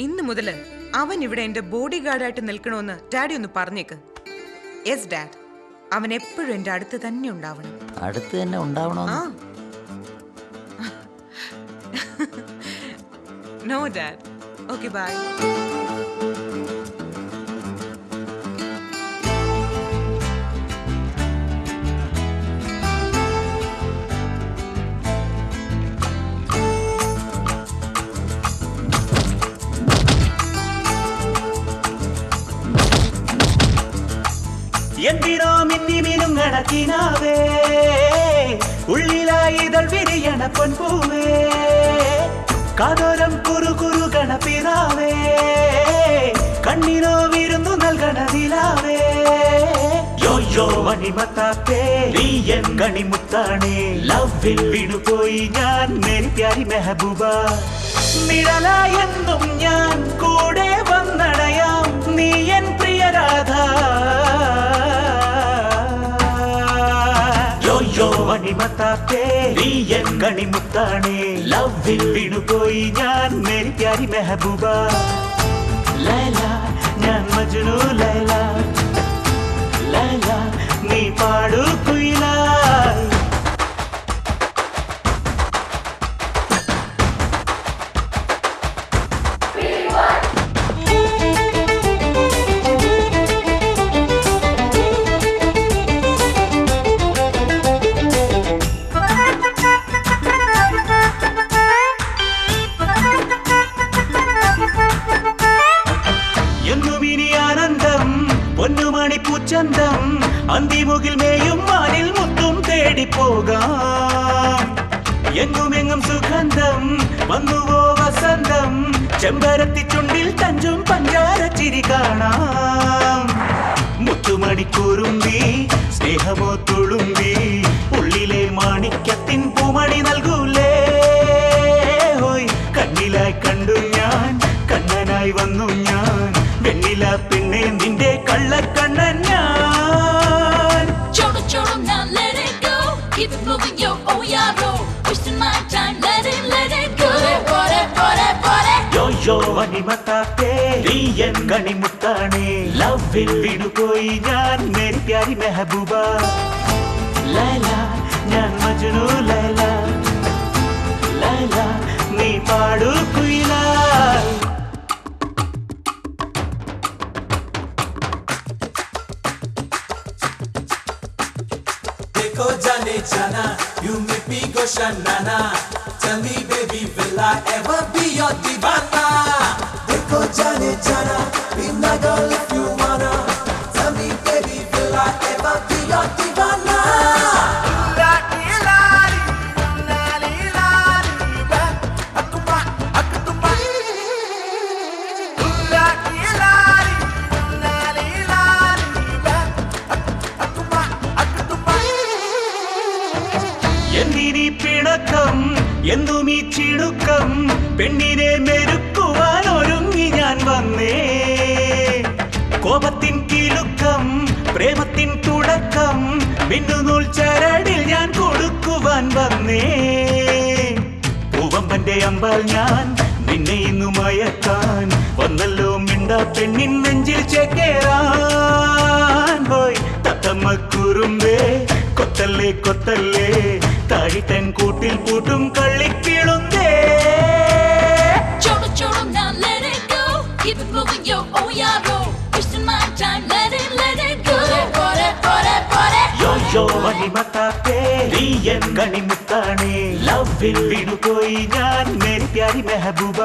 ഇന്ന് മുതൽ അവൻ ഇവിടെ എന്റെ ബോഡി ഗാർഡായിട്ട് നിൽക്കണമെന്ന് ഡാഡി ഒന്ന് പറഞ്ഞേക്ക്. യെസ് ഡാഡ്, അവൻ എപ്പോഴും എന്റെ അടുത്ത് തന്നെ ഉണ്ടാവണം. അടുത്ത് തന്നെ ഉണ്ടാവണോ? No dad. Okay bye. എന്തിനോ മിന്നി മിനുങ്ങണക്കിനാവേ ഉള്ളിലായിതൾ വിരിയണ പൊൻപൂവേ കാതോരം കുരു കുരു ഗണപിതാവേ കണ്ണിനോ വിരുന്നു നൽകണതിലാവേ യോയോ മണിമത്താപ്പേ നീയൻ കണിമുത്താണേ ലവിൽ വീണുപോയി ഞാൻ മേരി പ്യാരി മെഹബൂബ നിഴലായെന്നും ഞാൻ കൂടെ വന്നടയാം നീ എൻ പ്രിയരാധ യോയോ മണിമത്താപ്പേ നീയൻ കണിമുത്താണേ ലവിൽ വീണുപോയി ഞാൻ മേരി പ്യാരി മെഹബൂബ ലൈല ഞാൻ മജ്നു ലൈല ലൈല നീ പാടു കുയിലായി പൂച്ചന്തം അന്തിമുകിൽ മേയും മാനിൽ മുത്തും തേടി പോകാം എങ്ങുമെങ്ങും സുഗന്ധം വന്നുവോ വസന്തം ചെമ്പരത്തി ചുണ്ടിൽ തഞ്ചും പഞ്ചാര ചിരി കാണാം മുത്തുമണിക്കൂറുമ്പി സ്നേഹമോ തുളുമ്പി ഉള്ളിലെ മാണിക്യത്തിൻ പൂമണി നൽകൂലേ ഹോയ് കണ്ണിലായി കണ്ടു ഞാൻ കണ്ണനായി വന്നു ഞാൻ വെണ്ണില പെണ്ണെ നിന്റെ കള്ളക്കണ്ണൻ ഞാൻ Keep it moving, yo, oh yeah, bro. Wasting my time, let it go. Yo yo, മണിമത്താപ്പേ നീയൻ കണിമുത്താണേ ലവിൽ വീണുപോയി ഞാൻ മേരി പ്യാരി മെഹബൂബ ലൈല ഞാൻ മജ്നു ലൈല ലൈല നീ പാടു കുയിലായി Dekho jane jana, you make me go shanana. Tell me baby, will I ever be your divana? Dekho jane jana, be my girl if you wanna. Tell me baby, will I ever be your divana? എന്തിനീ പിണക്കം എന്തുമീ ചിണുക്കം പെണ്ണിനെ മെരുക്കുവാൻ ഒരുങ്ങി ഞാൻ വന്നേ കോപത്തിൻ കിലുക്കം പ്രേമത്തിൻ തുടക്കം മിന്നുനൂൽ ചരടിൽ ഞാൻ കൊടുക്കുവാൻ വന്നേ പൂവമ്പന്റെ അമ്പാൽ ഞാൻ നിന്നെ ഇന്നു മയക്കാൻ വന്നല്ലോ മിണ്ട പെണ്ണിൻ നെഞ്ചിൽ ചേക്കേറാൻ പോയി തത്തമ്മ കുറുമ്പേ കൊത്തല്ലേ കൊത്തല്ലേ താഴിത്തൻ കൂട്ടിൽ പൂട്ടും കള്ളിക്കിളുന്നേ Choro, now let it go. Keep it moving, yo, oh yeah, bro. Wasting my time, let it go. യോ യോ മണിമത്താപ്പേ നീയൻ കണിമുത്താണേ ലവിൽ വീണുപോയി ഞാൻ മേരി പ്യാരി മെഹബൂബ